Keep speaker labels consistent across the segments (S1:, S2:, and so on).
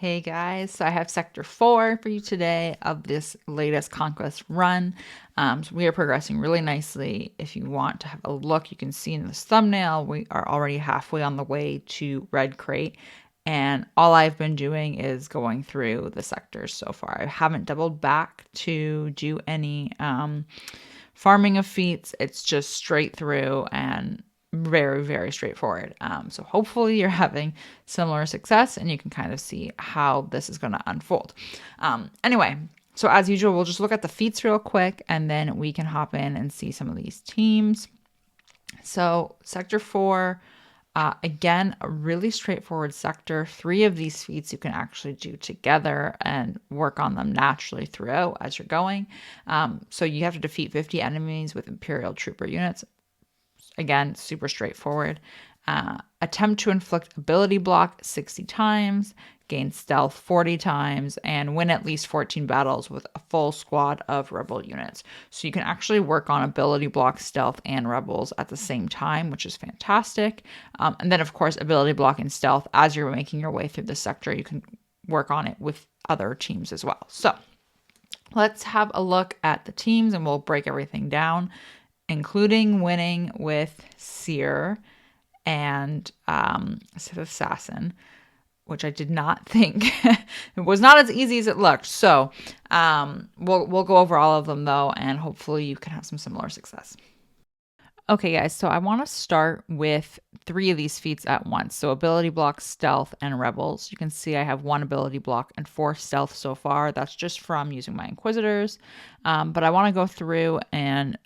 S1: Hey guys, so I have Sector 4 for you today of this latest Conquest run. So we are progressing really nicely. If you want to have a look, you can see in this thumbnail, we are already halfway on the way to Red Crate. And all I've been doing is going through the sectors so far. I haven't doubled back to do any farming of feats. It's just straight through and very, very straightforward. So hopefully you're having similar success and you can kind of see how this is going to unfold. Anyway, so as usual, we'll just look at the feats real quick and then we can hop in and see some of these teams. So Sector 4, again, a really straightforward sector. 3 of these feats you can actually do together and work on them naturally throughout as you're going. So you have to defeat 50 enemies with Imperial Trooper units. Again, super straightforward. Attempt to inflict ability block 60 times, gain stealth 40 times, and win at least 14 battles with a full squad of rebel units. So you can actually work on ability block, stealth, and rebels at the same time, which is fantastic. And then, of course, ability block and stealth, as you're making your way through the sector, you can work on it with other teams as well. So let's have a look at the teams and we'll break everything down, including winning with Cere and Sith Assassin, which I did not think it was not as easy as it looked. So we'll go over all of them though, and hopefully you can have some similar success. Okay, guys, so I want to start with 3 of these feats at once. So ability block, stealth, and rebels. You can see I have 1 ability block and 4 stealth so far. That's just from using my Inquisitors. But I want to go through and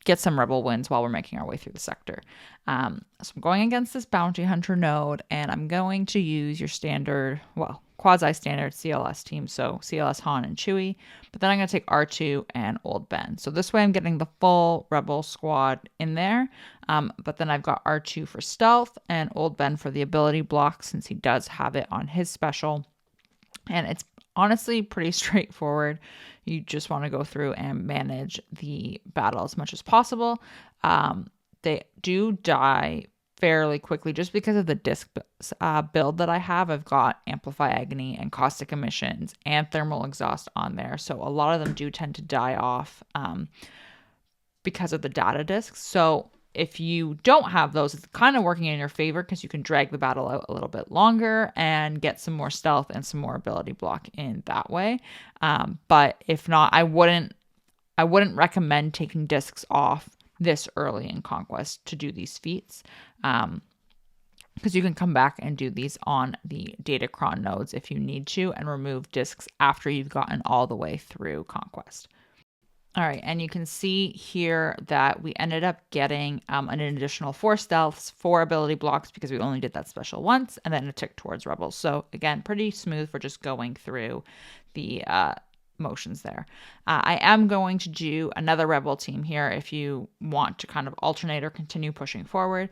S1: get some rebel wins while we're making our way through the sector. So I'm going against this bounty hunter node, and I'm going to use your standard, well, quasi-standard CLS team, so CLS Han and Chewie, but then I'm going to take R2 and Old Ben. So this way I'm getting the full rebel squad in there, but then I've got R2 for stealth and Old Ben for the ability block, since he does have it on his special, and it's honestly pretty straightforward. You just want to go through and manage the battle as much as possible. They do die fairly quickly just because of the disc build that I have. I've got Amplify Agony and Caustic Emissions and Thermal Exhaust on there. So a lot of them do tend to die off because of the data discs. So if you don't have those, it's kind of working in your favor because you can drag the battle out a little bit longer and get some more stealth and some more ability block in that way. But if not, I wouldn't recommend taking discs off this early in Conquest to do these feats, because you can come back and do these on the Datacron nodes if you need to and remove discs after you've gotten all the way through Conquest. All right, and you can see here that we ended up getting an additional 4 stealths, 4 ability blocks, because we only did that special once, and then a tick towards rebels. So again, pretty smooth for just going through the motions there. I am going to do another rebel team here if you want to kind of alternate or continue pushing forward.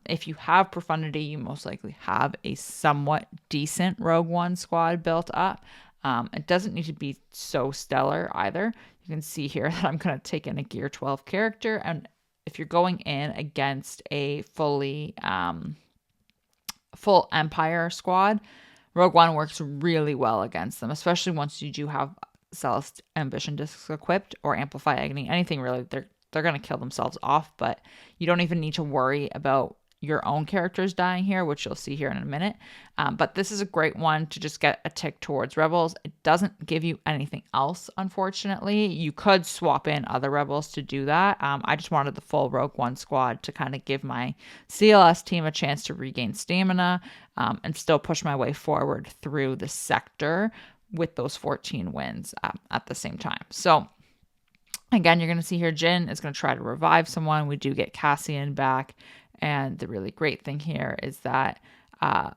S1: If you have Profundity, you most likely have a somewhat decent Rogue One squad built up. It doesn't need to be so stellar either. You can see here that I'm going to take in a Gear 12 character, and if you're going in against a full Empire squad, Rogue One works really well against them, especially once you do have Celeste Ambition discs equipped or Amplify Agony, anything really. They're going to kill themselves off, but you don't even need to worry about your own characters dying here, which you'll see here in a minute. But this is a great one to just get a tick towards rebels. It doesn't give you anything else, unfortunately. You could swap in other rebels to do that. I just wanted the full Rogue One squad to kind of give my CLS team a chance to regain stamina and still push my way forward through the sector with those 14 wins at the same time. So again, you're going to see here Jyn is going to try to revive someone. We do get Cassian back. And the really great thing here is that Admiral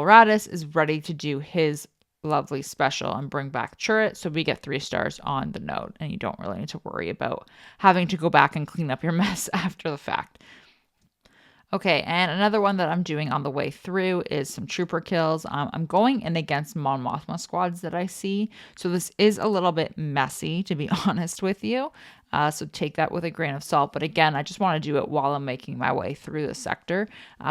S1: Radis is ready to do his lovely special and bring back Chirrut. So we get 3 stars on the node, and you don't really need to worry about having to go back and clean up your mess after the fact. Okay, and another one that I'm doing on the way through is some trooper kills. I'm going in against Mon Mothma squads that I see. So this is a little bit messy, to be honest with you. So take that with a grain of salt. But again, I just want to do it while I'm making my way through the sector.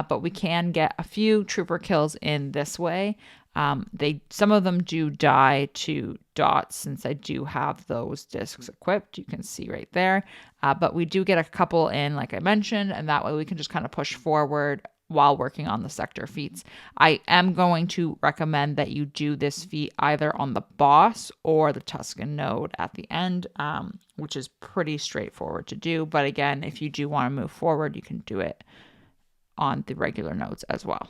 S1: But we can get a few trooper kills in this way. Some of them do die to dots since I do have those discs equipped. You can see right there. But we do get a couple in, like I mentioned, and that way we can just kind of push forward while working on the sector feats. I am going to recommend that you do this feat either on the boss or the Tusken node at the end, which is pretty straightforward to do. But again, if you do want to move forward, you can do it on the regular nodes as well.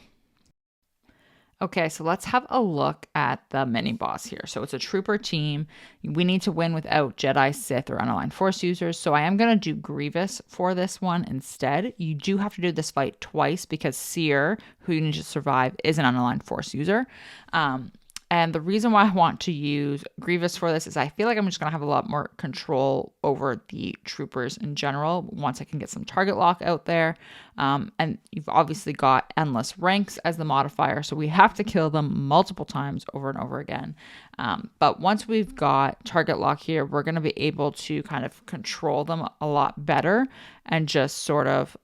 S1: Okay, so let's have a look at the mini boss here. So it's a trooper team. We need to win without Jedi, Sith, or unaligned Force users. So I am going to do Grievous for this one instead. You do have to do this fight twice because Cere, who you need to survive, is an unaligned Force user. And the reason why I want to use Grievous for this is I feel like I'm just going to have a lot more control over the troopers in general once I can get some target lock out there. And you've obviously got endless ranks as the modifier, so we have to kill them multiple times over and over again. But once we've got target lock here, we're going to be able to kind of control them a lot better and just sort of,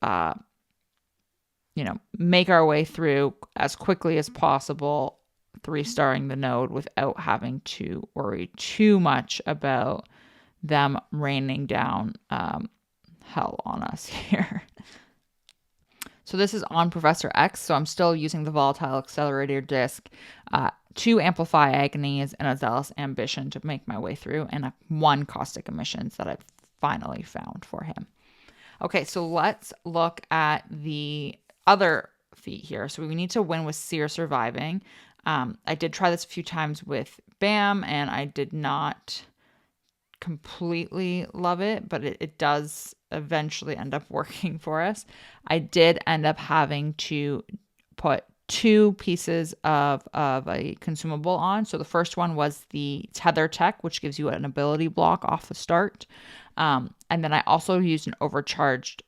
S1: make our way through as quickly as possible, 3-starring the node without having to worry too much about them raining down hell on us here. So this is on Professor X, so I'm still using the Volatile Accelerator disc to amplify Agonies and a Zealous Ambition to make my way through, and 1 Caustic Emissions that I've finally found for him. Okay, so let's look at the other feat here. So we need to win with Cere surviving. I did try this a few times with BAM, and I did not completely love it, but it does eventually end up working for us. I did end up having to put 2 pieces of a consumable on. So the first one was the Tether Tech, which gives you an ability block off the start. And then I also used an overcharged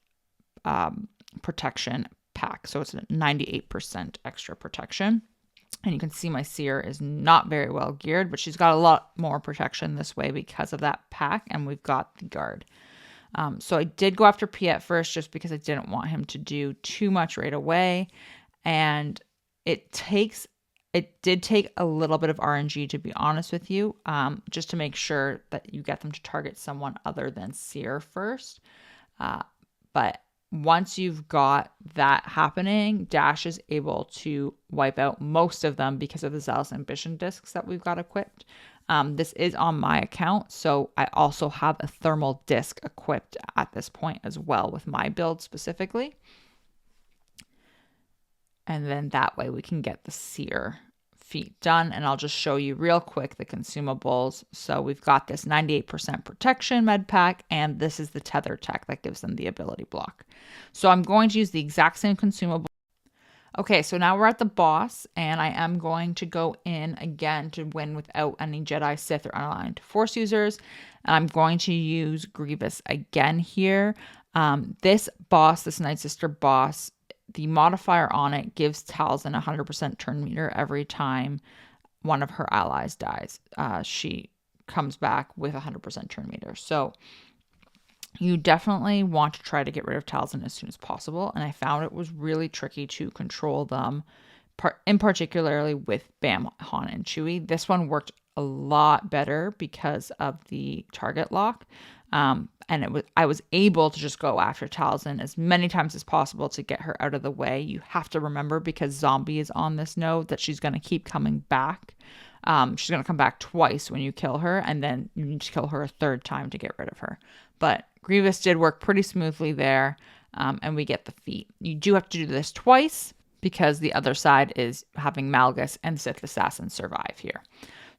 S1: protection pack. So it's a 98% extra protection. And you can see my Cere is not very well geared, but she's got a lot more protection this way because of that pack, and we've got the guard. So I did go after Piet first just because I didn't want him to do too much right away. And it did take a little bit of RNG, to be honest with you, just to make sure that you get them to target someone other than Cere first. But once you've got that happening, Dash is able to wipe out most of them because of the Zealous Ambition discs that we've got equipped. This is on my account, so I also have a thermal disc equipped at this point as well with my build specifically. And then that way we can get the Cere feat done, and I'll just show you real quick the consumables. So we've got this 98% protection med pack, and this is the Tether Tech that gives them the ability block. So I'm going to use the exact same consumable. Okay, so now we're at the boss, and I am going to go in again to win without any Jedi, Sith, or unaligned Force users. I'm going to use Grievous again here. This Nightsister boss, the modifier on it gives Talzin 100% turn meter every time one of her allies dies. She comes back with 100% turn meter. So you definitely want to try to get rid of Talzin as soon as possible. And I found it was really tricky to control them, in particularly with Bam, Han, and Chewie. This one worked a lot better because of the target lock. And I was able to just go after Talzin as many times as possible to get her out of the way. You have to remember, because Zombie is on this node, that she's going to keep coming back. She's going to come back twice when you kill her, and then you need to kill her a 3rd time to get rid of her. But Grievous did work pretty smoothly there, and we get the feat. You do have to do this twice because the other side is having Malgus and Sith Assassins survive here.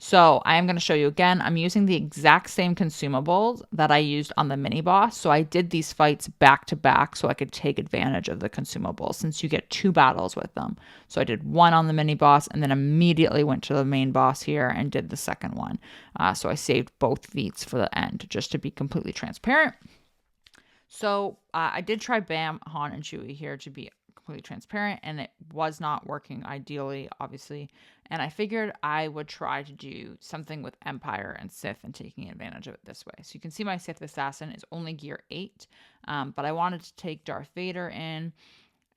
S1: So I am going to show you again. I'm using the exact same consumables that I used on the mini boss. So I did these fights back to back so I could take advantage of the consumables, since you get 2 battles with them. So I did 1 on the mini boss and then immediately went to the main boss here and did the second one. So I saved both feats for the end, just to be completely transparent. So I did try Bam, Han, and Chewie here to be completely transparent, and it was not working ideally, obviously. And I figured I would try to do something with Empire and Sith and taking advantage of it this way. So you can see my Sith Assassin is only gear 8, but I wanted to take Darth Vader in,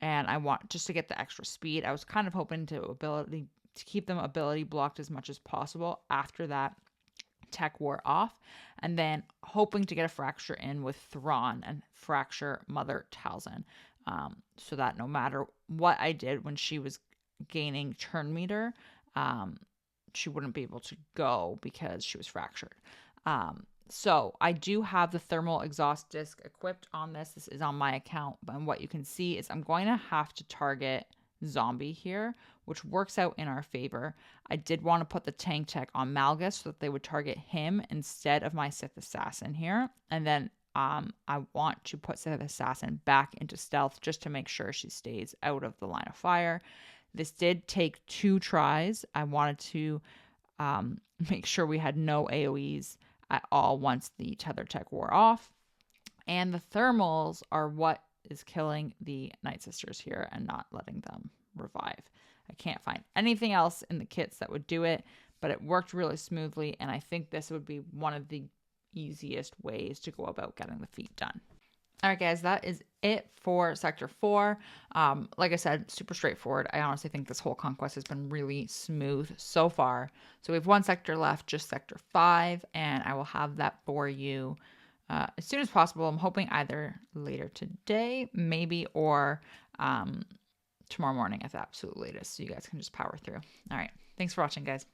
S1: and I want just to get the extra speed. I was kind of hoping to keep them ability blocked as much as possible after that tech wore off, and then hoping to get a fracture in with Thrawn and fracture Mother Talzin, so that no matter what I did when she was gaining turn meter, she wouldn't be able to go because she was fractured. So I do have the thermal exhaust disc equipped on this. This is on my account, and what you can see is I'm going to have to target zombie here, which works out in our favor. I did want to put the tank tech on Malgus so that they would target him instead of my Sith Assassin here. And then I want to put Sith Assassin back into stealth just to make sure she stays out of the line of fire. This did take 2 tries. I wanted to make sure we had no AoEs at all once the tether tech wore off. And the thermals are what is killing the Nightsisters here and not letting them revive. I can't find anything else in the kits that would do it, but it worked really smoothly, and I think this would be one of the easiest ways to go about getting the feat done. All right, guys, that is it for Sector 4. Like I said, super straightforward. I honestly think this whole conquest has been really smooth so far. So we have 1 sector left, just Sector 5, and I will have that for you as soon as possible. I'm hoping either later today, maybe, or tomorrow morning at the absolute latest, so you guys can just power through. All right. Thanks for watching, guys.